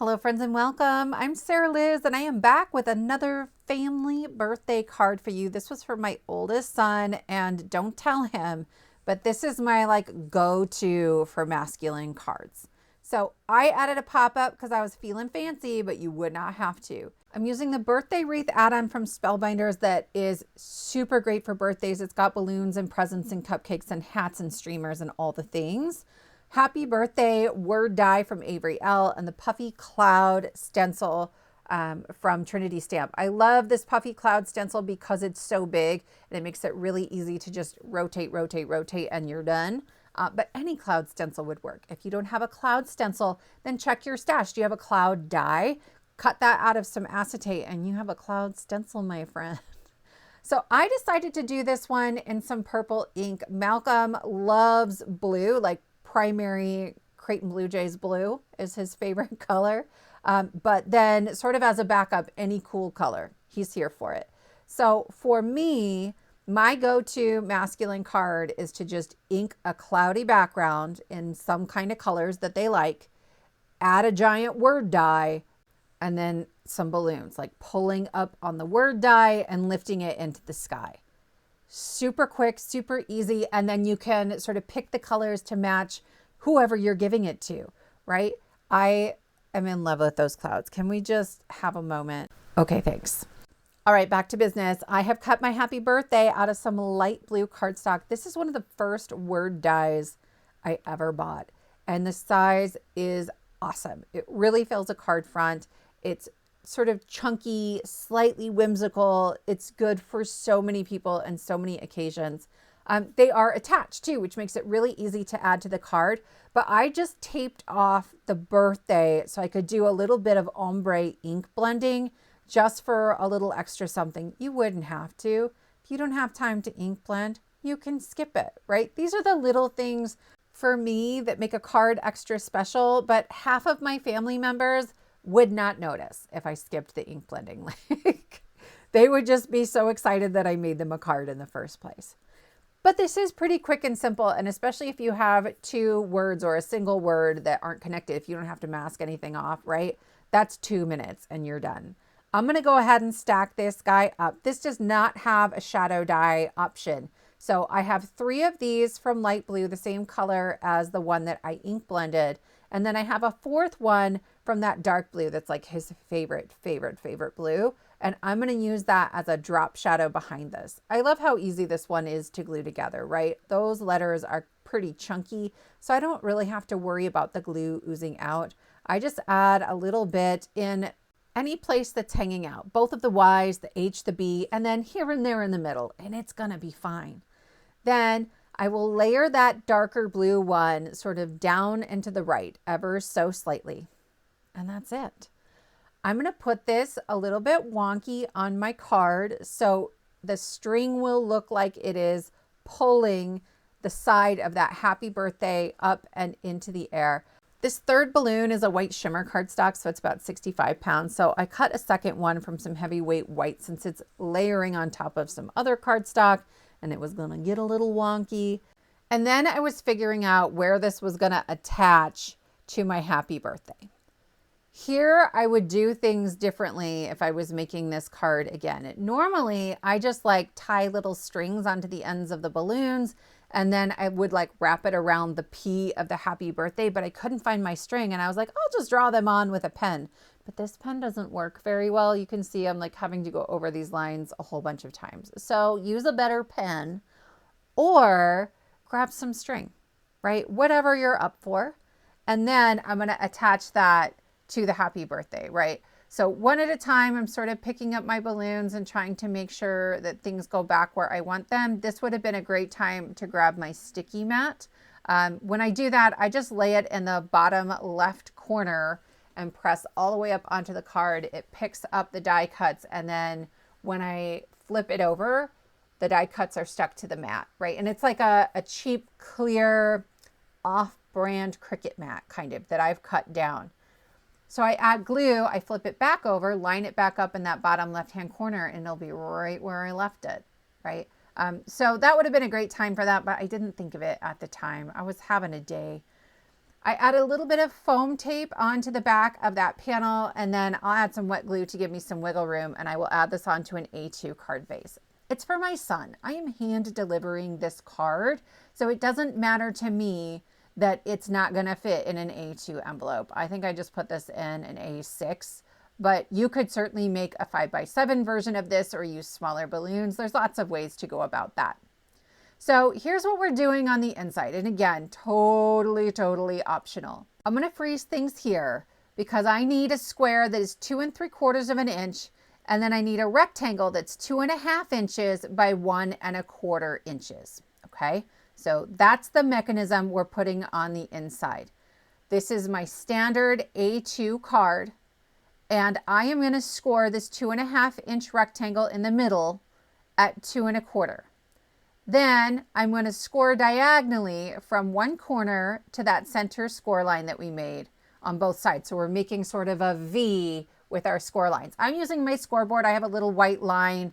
Hello friends and welcome. I'm Sarah Liz and I am back with another family birthday card for you. This was for my oldest son and don't tell him, but this is my go-to for masculine cards. So I added a pop-up because I was feeling fancy, but you would not have to. I'm using the birthday wreath add-on from Spellbinders that is super great for birthdays. It's got balloons and presents and cupcakes and hats and streamers and all the things. Happy birthday word die from Avery Elle and the Puffy Cloud stencil from Trinity stamp. I love this Puffy Cloud stencil because it's so big and it makes it really easy to just rotate and you're done. But any cloud stencil would work. If you don't have a cloud stencil, then check your stash. Do you have a cloud die? Cut that out of some acetate and you have a cloud stencil, my friend. So I decided to do this one in some purple ink. Malcolm loves blue, like primary Creighton Blue Jays blue is his favorite color. But then sort of as a backup, any cool color, he's here for it. So for me, my go-to masculine card is to just ink a cloudy background in some kind of colors that they like, add a giant word die, and then some balloons, like pulling up on the word die and lifting it into the sky. Super quick, super easy. And then you can sort of pick the colors to match whoever you're giving it to, right? I am in love with those clouds. Can we just have a moment? Okay, thanks. All right, back to business. I have cut my happy birthday out of some light blue cardstock. This is one of the first word dies I ever bought. And the size is awesome. It really fills a card front. It's sort of chunky, slightly whimsical. It's good for so many people and so many occasions. They are attached too, which makes it really easy to add to the card. But I just taped off the birthday so I could do a little bit of ombre ink blending just for a little extra something. You wouldn't have to. If you don't have time to ink blend, you can skip it, right? These are the little things for me that make a card extra special, but half of my family members would not notice if I skipped the ink blending. They would just be so excited that I made them a card in the first place. But this is pretty quick and simple, and especially if you have two words or a single word that aren't connected, if you don't have to mask anything off, right? That's 2 minutes and you're done. I'm gonna go ahead and stack this guy up. This does not have a shadow die option. So I have 3 of these from light blue, the same color as the one that I ink blended. And then I have a 4th one from that dark blue that's like his favorite blue. And I'm going to use that as a drop shadow behind this. I love how easy this one is to glue together, right? Those letters are pretty chunky, so I don't really have to worry about the glue oozing out. I just add a little bit in any place that's hanging out, both of the Y's, the H, the B, and then here and there in the middle, and it's going to be fine. Then I will layer that darker blue one sort of down and to the right ever so slightly. And that's it. I'm going to put this a little bit wonky on my card so the string will look like it is pulling the side of that happy birthday up and into the air. This 3rd balloon is a white shimmer cardstock, so it's about 65 pounds. So I cut a 2nd one from some heavyweight white since it's layering on top of some other cardstock and it was going to get a little wonky. And then I was figuring out where this was going to attach to my happy birthday. Here, I would do things differently if I was making this card again. Normally, I just tie little strings onto the ends of the balloons and then I would wrap it around the P of the happy birthday, but I couldn't find my string and I was like, I'll just draw them on with a pen. But this pen doesn't work very well. You can see I'm having to go over these lines a whole bunch of times. So use a better pen or grab some string, right? Whatever you're up for. And then I'm going to attach that to the happy birthday, right? So one at a time, I'm sort of picking up my balloons and trying to make sure that things go back where I want them. This would have been a great time to grab my sticky mat. When I do that, I just lay it in the bottom left corner and press all the way up onto the card. It picks up the die cuts. And then when I flip it over, the die cuts are stuck to the mat, right? And it's like a cheap, clear, off-brand Cricut mat kind of that I've cut down. So I add glue, I flip it back over, line it back up in that bottom left-hand corner, and it'll be right where I left it, right? So that would have been a great time for that, but I didn't think of it at the time. I was having a day. I add a little bit of foam tape onto the back of that panel, and then I'll add some wet glue to give me some wiggle room, and I will add this onto an A2 card base. It's for my son. I am hand delivering this card, so it doesn't matter to me that it's not going to fit in an A2 envelope. I think I just put this in an A6, but you could certainly make a 5x7 version of this or use smaller balloons. There's lots of ways to go about that. So here's what we're doing on the inside. And again, totally optional. I'm going to freeze things here because I need a square that is 2 3/4 of an inch. And then I need a rectangle that's 2.5 inches by 1 1/4 inches. Okay. So that's the mechanism we're putting on the inside. This is my standard A2 card. And I am going to score this 2.5 inch rectangle in the middle at 2 1/4. Then I'm going to score diagonally from one corner to that center score line that we made on both sides. So we're making sort of a V with our score lines. I'm using my scoreboard. I have a little white line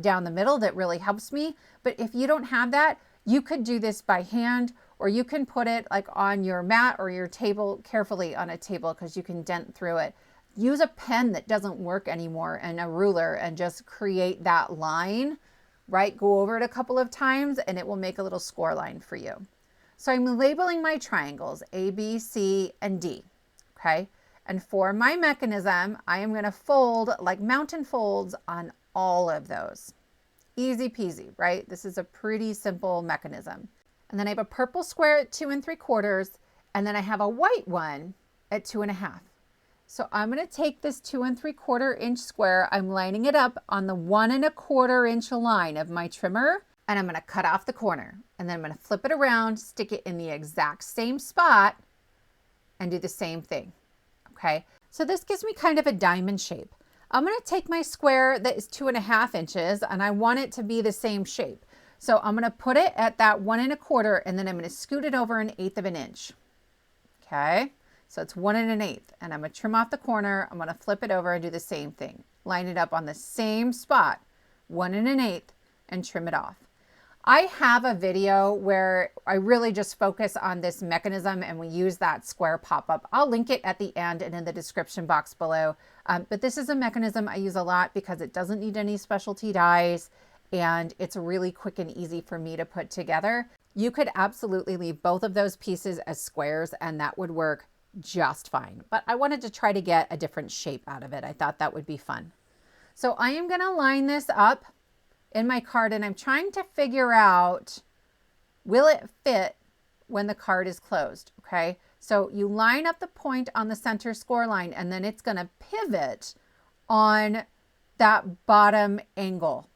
down the middle that really helps me. But if you don't have that, you could do this by hand, or you can put it like on your mat or your table, carefully on a table, because you can dent through it. Use a pen that doesn't work anymore and a ruler and just create that line. Right? Go over it a couple of times and it will make a little score line for you. So I'm labeling my triangles A, B, C, and D. Okay. And for my mechanism, I am going to fold like mountain folds on all of those. Easy peasy, right? This is a pretty simple mechanism. And then I have a purple square at 2 3/4, and then I have a white one at 2.5. So I'm going to take this 2 3/4 inch square. I'm lining it up on the 1 1/4 inch line of my trimmer, and I'm going to cut off the corner. And then I'm going to flip it around, stick it in the exact same spot, and do the same thing. Okay. So this gives me kind of a diamond shape. I'm going to take my square that is 2.5 inches, and I want it to be the same shape. So I'm going to put it at that 1 1/4, and then I'm going to scoot it over 1/8 of an inch. Okay. So it's 1 1/8, and I'm going to trim off the corner. I'm going to flip it over and do the same thing. Line it up on the same spot, 1 1/8, and trim it off. I have a video where I really just focus on this mechanism and we use that square pop-up. I'll link it at the end and in the description box below. But this is a mechanism I use a lot because it doesn't need any specialty dyes and it's really quick and easy for me to put together. You could absolutely leave both of those pieces as squares and that would work just fine. But I wanted to try to get a different shape out of it. I thought that would be fun. So I am going to line this up in my card and I'm trying to figure out, will it fit when the card is closed? Okay. So you line up the point on the center score line and then it's going to pivot on that bottom angle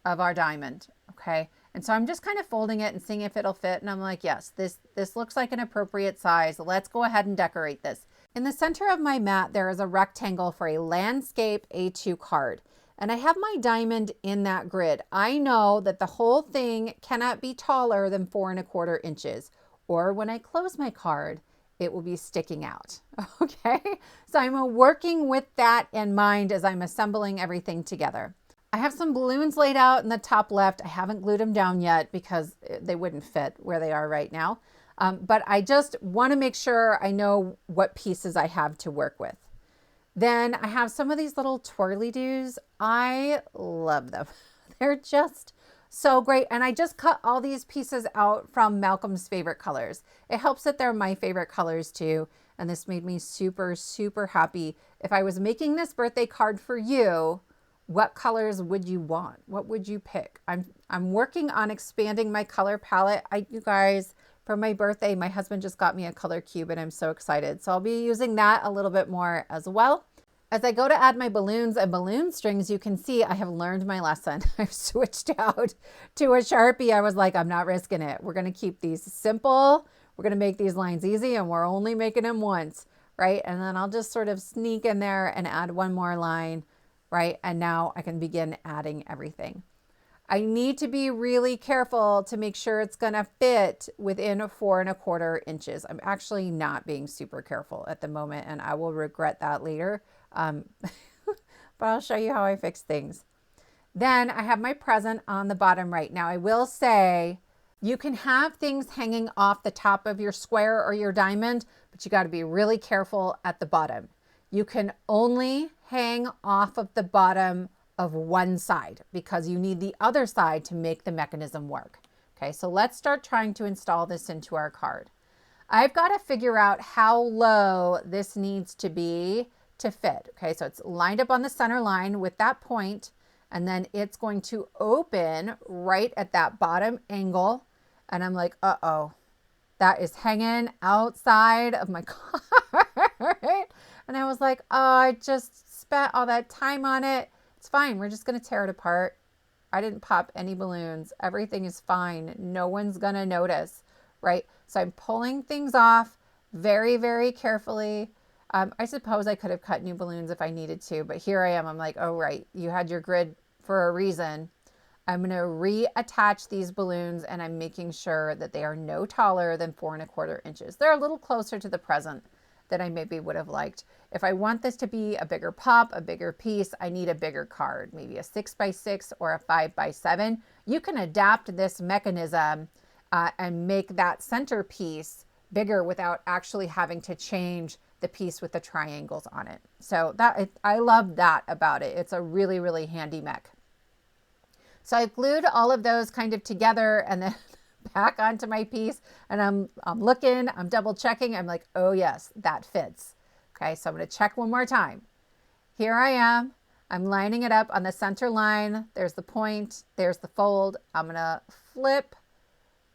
of our diamond. Okay. And so I'm just kind of folding it and seeing if it'll fit. And I'm like, yes, this looks like an appropriate size. Let's go ahead and decorate this. In the center of my mat, there is a rectangle for a landscape A2 card. And I have my diamond in that grid. I know that the whole thing cannot be taller than 4 1/4 inches. Or when I close my card, it will be sticking out. Okay. So I'm working with that in mind as I'm assembling everything together. I have some balloons laid out in the top left. I haven't glued them down yet because they wouldn't fit where they are right now. But I just want to make sure I know what pieces I have to work with. Then I have some of these little twirly-doos. I love them. They're just so great. And I just cut all these pieces out from Malcolm's favorite colors. It helps that they're my favorite colors too. And this made me super, super happy. If I was making this birthday card for you, what colors would you want? What would you pick? I'm working on expanding my color palette. You guys, for my birthday, my husband just got me a color cube and I'm so excited. So I'll be using that a little bit more as well. As I go to add my balloons and balloon strings, you can see I have learned my lesson. I've switched out to a Sharpie. I was like, I'm not risking it. We're going to keep these simple. We're going to make these lines easy and we're only making them once, right? And then I'll just sort of sneak in there and add one more line. Right? And now I can begin adding everything. I need to be really careful to make sure it's going to fit within 4 1/4 inches. I'm actually not being super careful at the moment and I will regret that later. But I'll show you how I fix things. Then I have my present on the bottom right. Now I will say You can have things hanging off the top of your square or your diamond, but you got to be really careful at the bottom. You can only hang off of the bottom of one side because you need the other side to make the mechanism work. Okay, so let's start trying to install this into our card. I've got to figure out how low this needs to be to fit. Okay, so it's lined up on the center line with that point, and then it's going to open right at that bottom angle. And I'm like, uh-oh, that is hanging outside of my card. And I was like, oh, I just spent all that time on it. It's fine. We're just going to tear it apart. I didn't pop any balloons. Everything is fine. No one's going to notice, right? So I'm pulling things off very, very carefully. I suppose I could have cut new balloons if I needed to, but here I am. I'm like, oh, right. You had your grid for a reason. I'm going to reattach these balloons, and I'm making sure that they are no taller than 4 1/4 inches. They're a little closer to the present than I maybe would have liked. If I want this to be a bigger pop, a bigger piece, I need a bigger card, maybe a 6x6 or a 5x7. You can adapt this mechanism and make that center piece bigger without actually having to change the piece with the triangles on it. So I love that about it. It's a really, really handy mech. So I glued all of those kind of together and then back onto my piece, and I'm looking, I'm double checking. I'm like, oh yes, that fits. Okay, so I'm going to check one more time. Here I am. I'm lining it up on the center line. There's the point, there's the fold. I'm going to flip,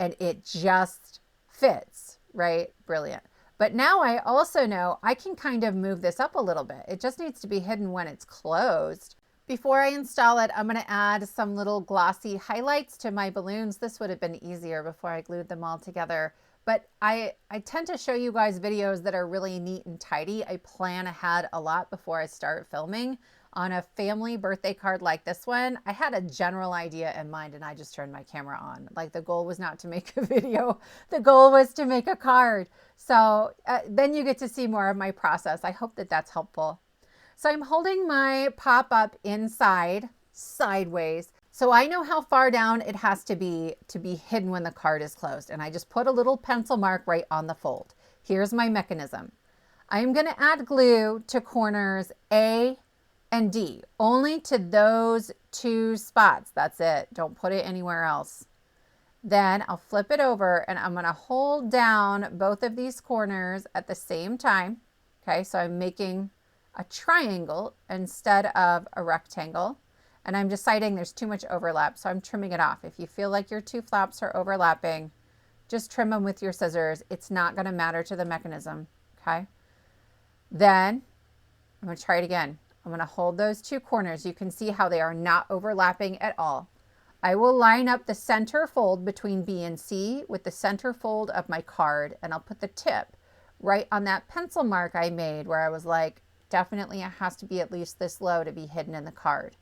and it just fits, right? Brilliant. But now I also know I can kind of move this up a little bit. It just needs to be hidden when it's closed. Before I install it, I'm going to add some little glossy highlights to my balloons. This would have been easier before I glued them all together. But I tend to show you guys videos that are really neat and tidy. I plan ahead a lot before I start filming. On a family birthday card like this one, I had a general idea in mind, and I just turned my camera on. Like, the goal was not to make a video. The goal was to make a card. So then you get to see more of my process. I hope that that's helpful. So I'm holding my pop-up inside, sideways, so I know how far down it has to be hidden when the card is closed. And I just put a little pencil mark right on the fold. Here's my mechanism. I'm going to add glue to corners A and D, only to those 2 spots. That's it. Don't put it anywhere else. Then I'll flip it over, and I'm going to hold down both of these corners at the same time. Okay, so I'm making a triangle instead of a rectangle, and I'm deciding there's too much overlap, so I'm trimming it off. If you feel like your 2 flaps are overlapping, just trim them with your scissors. It's not going to matter to the mechanism. Okay, then I'm going to try it again. I'm going to hold those 2 corners. You can see how they are not overlapping at all. I will line up the center fold between B and C with the center fold of my card, and I'll put the tip right on that pencil mark I made where I was like, definitely it has to be at least this low to be hidden in the card.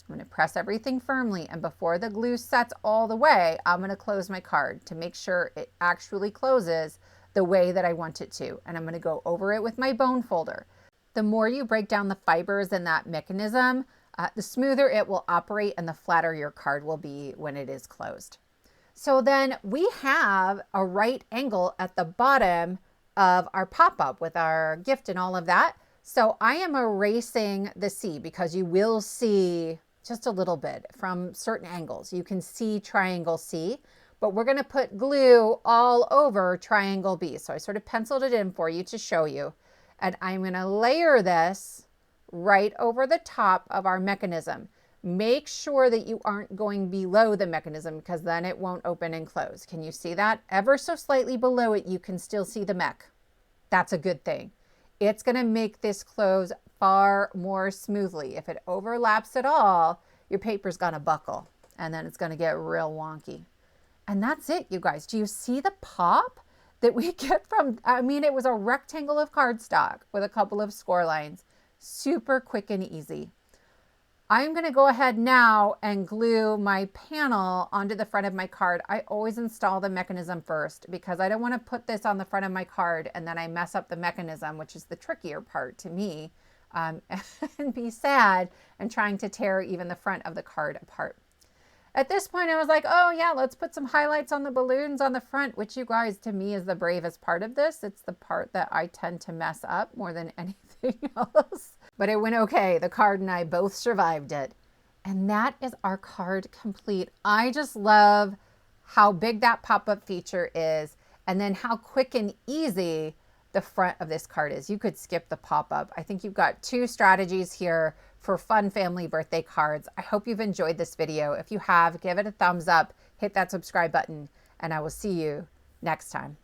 I'm going to press everything firmly, and before the glue sets all the way, I'm going to close my card to make sure it actually closes the way that I want it to. And I'm going to go over it with my bone folder. The more you break down the fibers in that mechanism, the smoother it will operate and the flatter your card will be when it is closed. So then we have a right angle at the bottom of our pop-up with our gift and all of that. So I am erasing the C because you will see just a little bit from certain angles. You can see triangle C, but we're going to put glue all over triangle B. So I sort of penciled it in for you to show you. And I'm going to layer this right over the top of our mechanism. Make sure that you aren't going below the mechanism because then it won't open and close. Can you see that? Ever so slightly below it, you can still see the mech. That's a good thing. It's going to make this close far more smoothly. If it overlaps at all, your paper's going to buckle and then it's going to get real wonky. And that's it, you guys. Do you see the pop that we get from, I mean, it was a rectangle of cardstock with a couple of score lines. Super quick and easy. I'm going to go ahead now and glue my panel onto the front of my card. I always install the mechanism first because I don't want to put this on the front of my card and then I mess up the mechanism, which is the trickier part to me, and be sad and trying to tear even the front of the card apart. At this point, I was like, oh yeah, let's put some highlights on the balloons on the front, which you guys, to me, is the bravest part of this. It's the part that I tend to mess up more than anything else. But it went okay. The card and I both survived it. And that is our card complete. I just love how big that pop-up feature is, and then how quick and easy the front of this card is. You could skip the pop-up. I think you've got 2 strategies here for fun family birthday cards. I hope you've enjoyed this video. If you have, give it a thumbs up, hit that subscribe button, and I will see you next time.